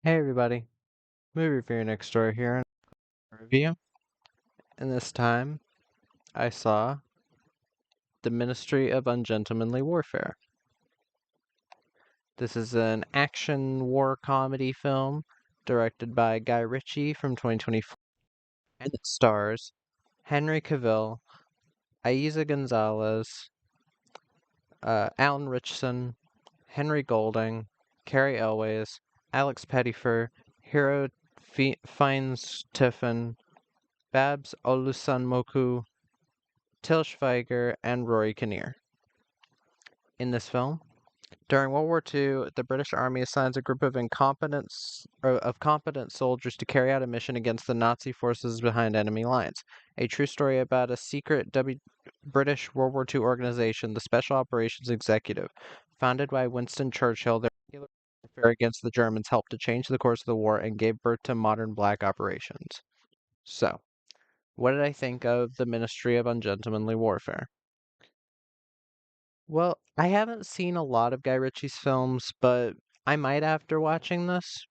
Hey everybody, movie reviewer next door here in review. And this time I saw The Ministry of Ungentlemanly Warfare. This is an action war comedy film directed by Guy Ritchie from 2024, and it stars Henry Cavill, Eiza Gonzalez, Alan Richardson, Henry Golding, Carrie Elways, Alex Pettyfer, Hero Fiennes Tiffin, Babs Olusanmoku, Til Schweiger, and Rory Kinnear. In this film, during World War II, the British Army assigns a group of competent soldiers to carry out a mission against the Nazi forces behind enemy lines. A true story about a secret British World War II organization, the Special Operations Executive, founded by Winston Churchill. Their regular warfare against the Germans helped to change the course of the war and gave birth to modern black operations. So, what did I think of the Ministry of Ungentlemanly Warfare? Well, I haven't seen a lot of Guy Ritchie's films, but I might after watching this.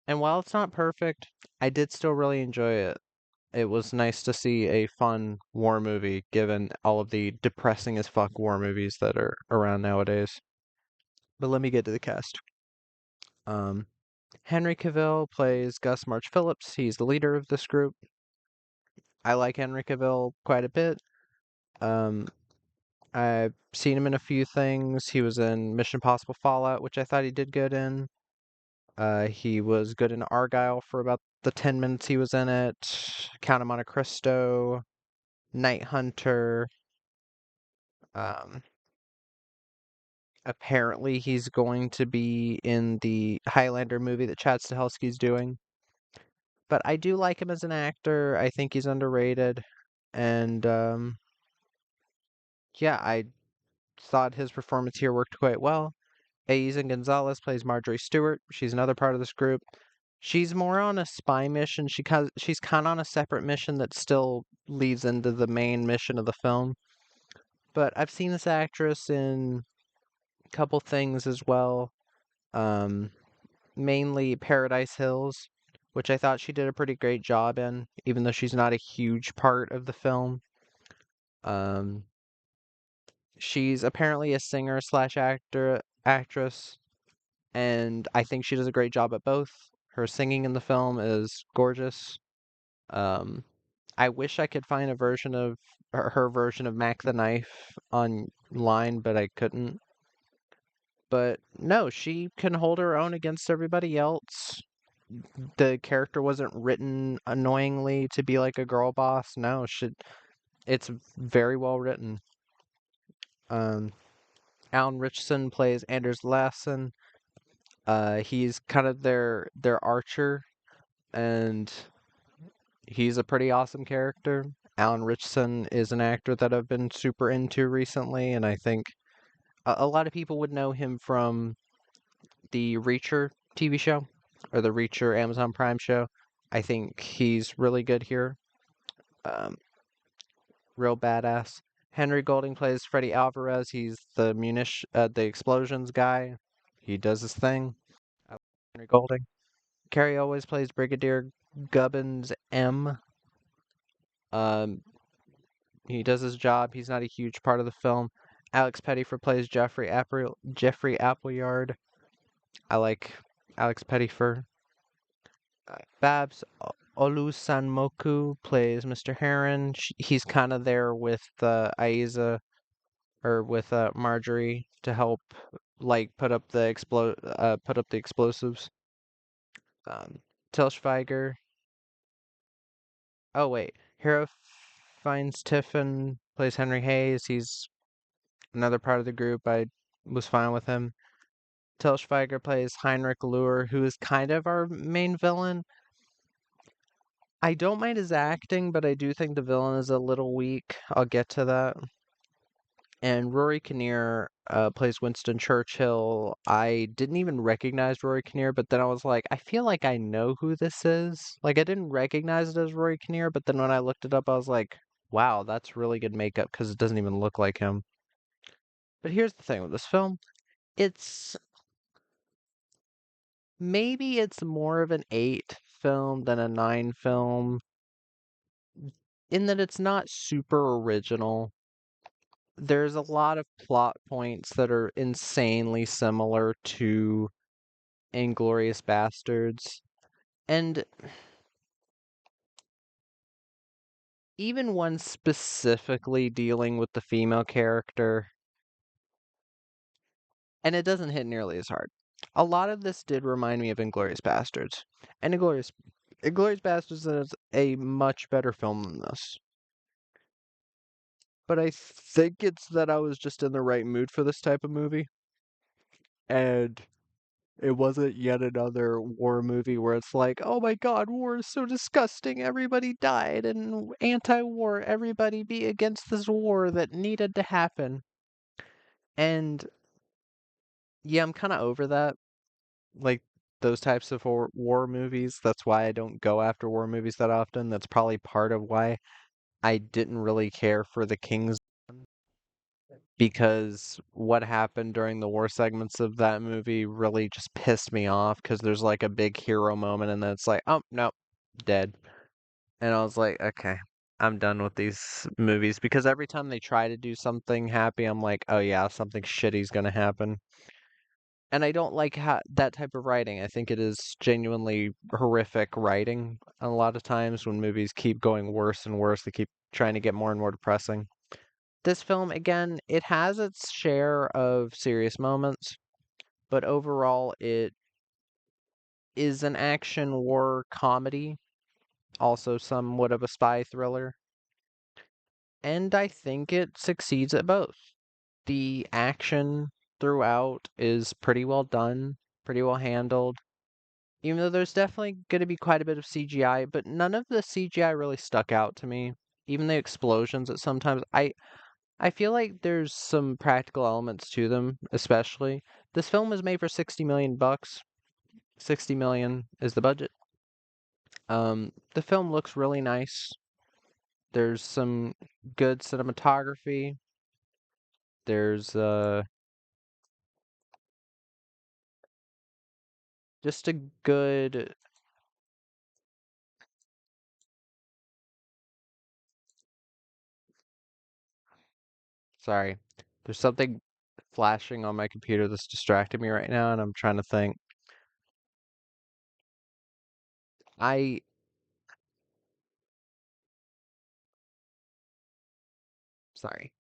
And while it's not perfect, I did still really enjoy it. It was nice to see a fun war movie given all of the depressing as fuck war movies that are around nowadays. But let me get to the cast. Um, Henry Cavill plays Gus March Phillips. He's the leader of this group. I like Henry Cavill quite a bit. Um, I've seen him in a few things. He was in Mission Impossible Fallout, which I thought he did good in. He was good in Argyle for about the 10 minutes he was in it. Count of Monte Cristo, Night Hunter. Um, Apparently, he's going to be in the Highlander movie that Chad Stahelski's doing. But I do like him as an actor. I think he's underrated. And yeah, I thought his performance here worked quite well. Eiza Gonzalez plays Marjorie Stewart. She's another part of this group. She's more on a spy mission. She's kind of on a separate mission that still leads into the main mission of the film. But I've seen this actress in a couple things as well. Um, Mainly Paradise Hills, which I thought she did a pretty great job in, even though she's not a huge part of the film. Um, she's apparently a singer slash actress, and I think she does a great job at both. Her singing in the film is gorgeous. Um, I wish I could find a version of her version of Mac the Knife online, but I couldn't. But no, she can hold her own against everybody else. The character wasn't written annoyingly to be like a girl boss. No, it's very well written. Um, Alan Richardson plays Anders Lassen. He's kind of their archer, and he's a pretty awesome character. Alan Richardson is an actor that I've been super into recently, and I think a lot of people would know him from the Reacher TV show or the Reacher Amazon Prime show. I think he's really good here. Um, Real badass. Henry Golding plays Freddy Alvarez. He's the explosions guy. He does his thing. I like Henry Golding. Carrie always plays Brigadier Gubbins M. Um, he does his job. He's not a huge part of the film. Alex Pettyfer plays Jeffrey Appleyard. I like Alex Pettyfer. Babs Olusanmoku plays Mr. Heron. He's kind of there with Aiza or with Marjorie to help like put up the explosives. Um, Til Schweiger. Oh wait, Hero finds Tiffin plays Henry Hayes. He's another part of the group. I was fine with him. Til Schweiger plays Heinrich Luhr, who is kind of our main villain. I don't mind his acting, but I do think the villain is a little weak. I'll get to that. And Rory Kinnear plays Winston Churchill. I didn't even recognize Rory Kinnear, but then I was like, I feel like I know who this is. Like, I didn't recognize it as Rory Kinnear, but then when I looked it up, I was like, wow, that's really good makeup because it doesn't even look like him. But here's the thing with this film, it's maybe it's more of an 8 film than a 9 film in that it's not super original. There's a lot of plot points that are insanely similar to Inglourious Bastards. And even one specifically dealing with the female character, and it doesn't hit nearly as hard. A lot of this did remind me of Inglourious Bastards. And Inglourious Bastards is a much better film than this. But I think it's that I was just in the right mood for this type of movie. And it wasn't yet another war movie where it's like, oh my god, war is so disgusting, everybody died, and anti-war, everybody be against this war that needed to happen. And yeah, I'm kind of over that. Like those types of war movies. That's why I don't go after war movies that often. That's probably part of why I didn't really care for The King's, because what happened during the war segments of that movie really just pissed me off because there's like a big hero moment and then it's like, oh, no, dead. And I was like, okay, I'm done with these movies because every time they try to do something happy, I'm like, oh yeah, something shitty's gonna happen. And I don't like that type of writing. I think it is genuinely horrific writing a lot of times when movies keep going worse and worse. They keep trying to get more and more depressing. This film, again, it has its share of serious moments, but overall, it is an action war comedy, also somewhat of a spy thriller, and I think it succeeds at both. The action throughout is pretty well done, pretty well handled, even though there's definitely going to be quite a bit of CGI, but none of the CGI really stuck out to me. Even the explosions at sometimes, I feel like there's some practical elements to them, especially. This film was made for 60 million bucks. 60 million is the budget. The film looks really nice. There's some good cinematography. There's just a good, sorry. There's something flashing on my computer that's distracting me right now and I'm trying to think. I sorry.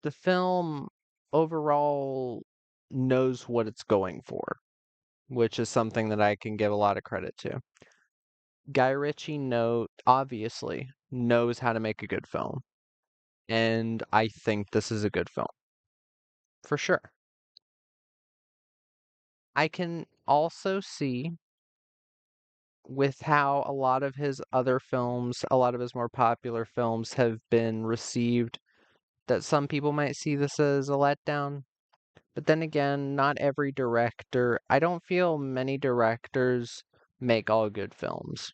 The film overall knows what it's going for, which is something that I can give a lot of credit to. Guy Ritchie obviously knows how to make a good film, and I think this is a good film for sure. I can also see with how a lot of his other films, a lot of his more popular films have been received, that some people might see this as a letdown. But then again, not every director, I don't feel many directors make all good films.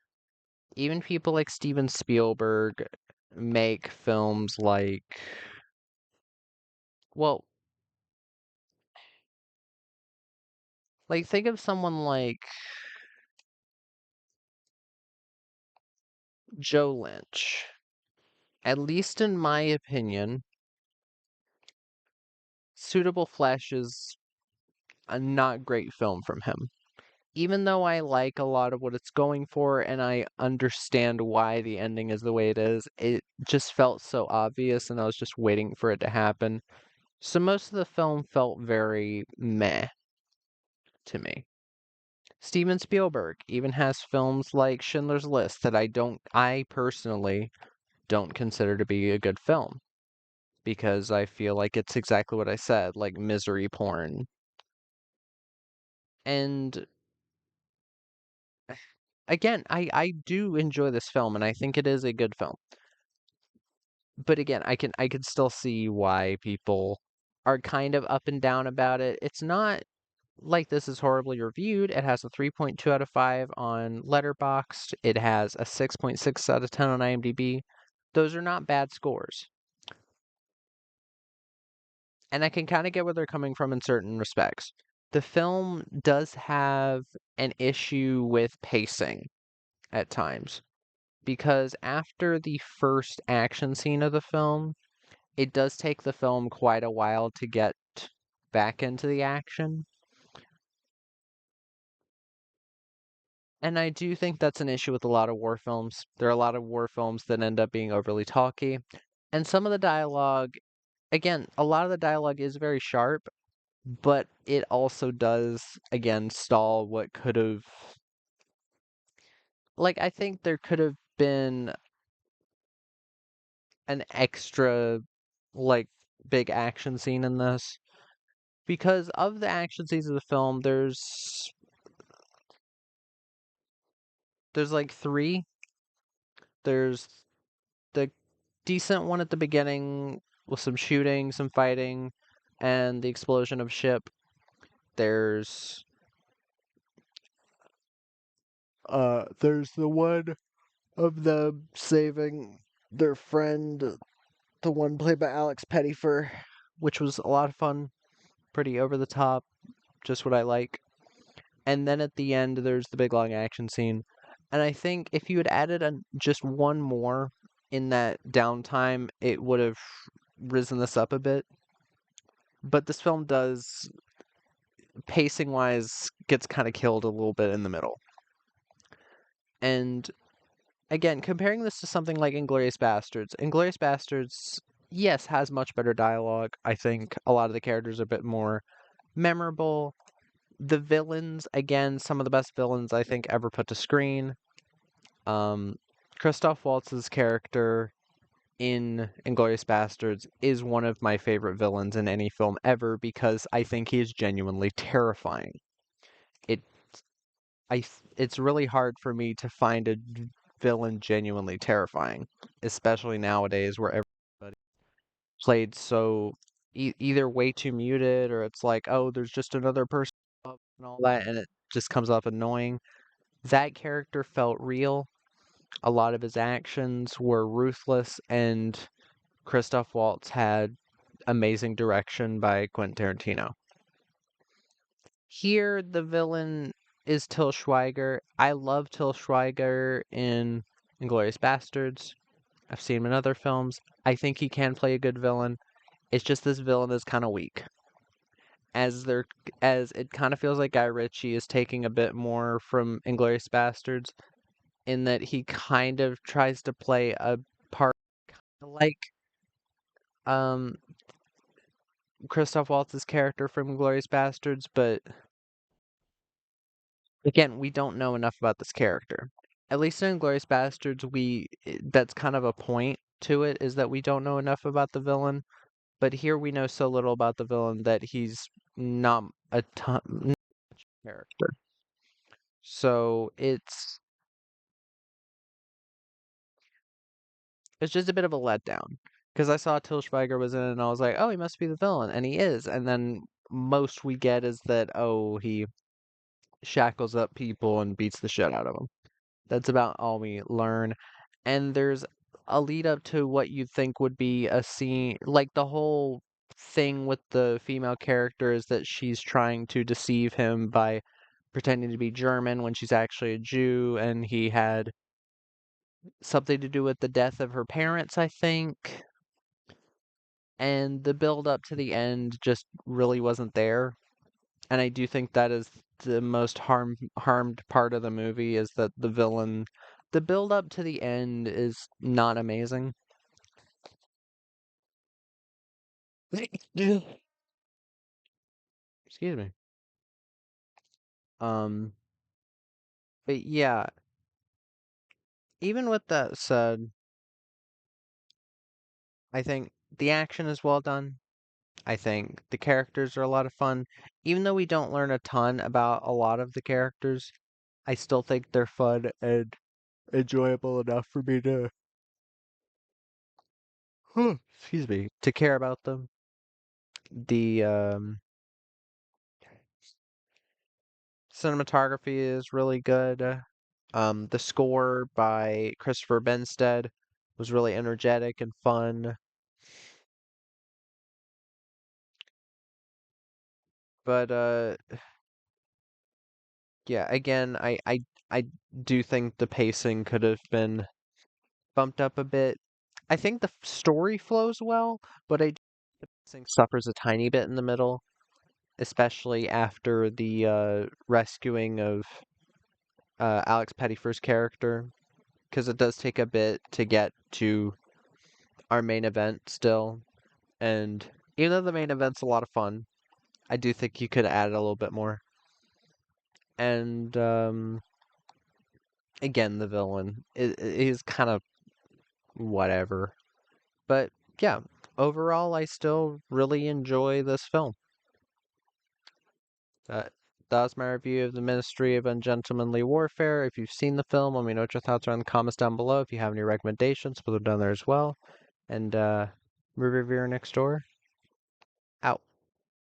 Even people like Steven Spielberg make films like, well, like think of someone like Joe Lynch. At least in my opinion, Suitable Flesh is a not great film from him. Even though I like a lot of what it's going for and I understand why the ending is the way it is, it just felt so obvious and I was just waiting for it to happen. So most of the film felt very meh to me. Steven Spielberg even has films like Schindler's List that I personally don't consider to be a good film because I feel like it's exactly what I said, like misery porn. And again, I do enjoy this film and I think it is a good film. But again, I can still see why people are kind of up and down about it. It's not like this is horribly reviewed. It has a 3.2 out of 5 on Letterboxd. It has a 6.6 out of 10 on IMDb. Those are not bad scores. And I can kind of get where they're coming from in certain respects. The film does have an issue with pacing at times because after the first action scene of the film, it does take the film quite a while to get back into the action. And I do think that's an issue with a lot of war films. There are a lot of war films that end up being overly talky. And some of the dialogue, again, a lot of the dialogue is very sharp, but it also does, again, stall what could have. Like, I think there could have been an extra, like, big action scene in this. Because of the action scenes of the film, there's like three. There's the decent one at the beginning with some shooting, some fighting, and the explosion of ship. There's there's the one of them saving their friend, the one played by Alex Pettyfer, which was a lot of fun, pretty over the top, just what I like. And then at the end, there's the big long action scene. And I think if you had added just one more in that downtime, it would have risen this up a bit. But this film does, pacing wise, gets kind of killed a little bit in the middle. And again, comparing this to something like Inglourious Basterds, Inglourious Basterds, yes, has much better dialogue. I think a lot of the characters are a bit more memorable. The villains, again, some of the best villains I think ever put to screen. Um, Christoph Waltz's character in Inglourious Basterds is one of my favorite villains in any film ever because I think he is genuinely terrifying. It it's really hard for me to find a villain genuinely terrifying, especially nowadays where everybody played so either way too muted or it's like, oh, there's just another person and all that, and it just comes off annoying. That character felt real. A lot of his actions were ruthless, and Christoph Waltz had amazing direction by Quentin Tarantino. Here, the villain is Till Schweiger. I love Till Schweiger in Inglourious Basterds. I've seen him in other films. I think he can play a good villain. It's just this villain is kind of weak. As it kind of feels like Guy Ritchie is taking a bit more from Inglourious Basterds in that he kind of tries to play a part like um Christoph Waltz's character from Inglourious Basterds, but again, we don't know enough about this character. At least in Inglourious Basterds, that's kind of a point to it, is that we don't know enough about the villain. But here we know so little about the villain that he's not a ton character. So it's just a bit of a letdown. Because I saw Til Schweiger was in it and I was like, oh, he must be the villain, and he is. And then most we get is that, oh, he shackles up people and beats the shit out of them. That's about all we learn. And there's a lead up to what you'd think would be a scene, like the whole thing with the female character is that she's trying to deceive him by pretending to be German when she's actually a Jew, and he had something to do with the death of her parents, I think. And the build up to the end just really wasn't there. And I do think that is the most harmed part of the movie is that the build up to the end is not amazing. Excuse me. Um, but yeah, even with that said, I think the action is well done. I think the characters are a lot of fun. Even though we don't learn a ton about a lot of the characters, I still think they're fun and enjoyable enough for me to, excuse me, to care about them. The cinematography is really good. The score by Christopher Benstead was really energetic and fun. But yeah, again, I do think the pacing could have been bumped up a bit. I think the story flows well, but the pacing suffers a tiny bit in the middle, especially after the rescuing of Alex Pettyfer's character, because it does take a bit to get to our main event still. And even though the main event's a lot of fun, I do think you could add a little bit more. And again, the villain is kind of whatever. But yeah, overall, I still really enjoy this film. That that was my review of the Ministry of Ungentlemanly Warfare. If you've seen the film, let me know what your thoughts are in the comments down below. If you have any recommendations, put them down there as well. And movie reviewer next door, out.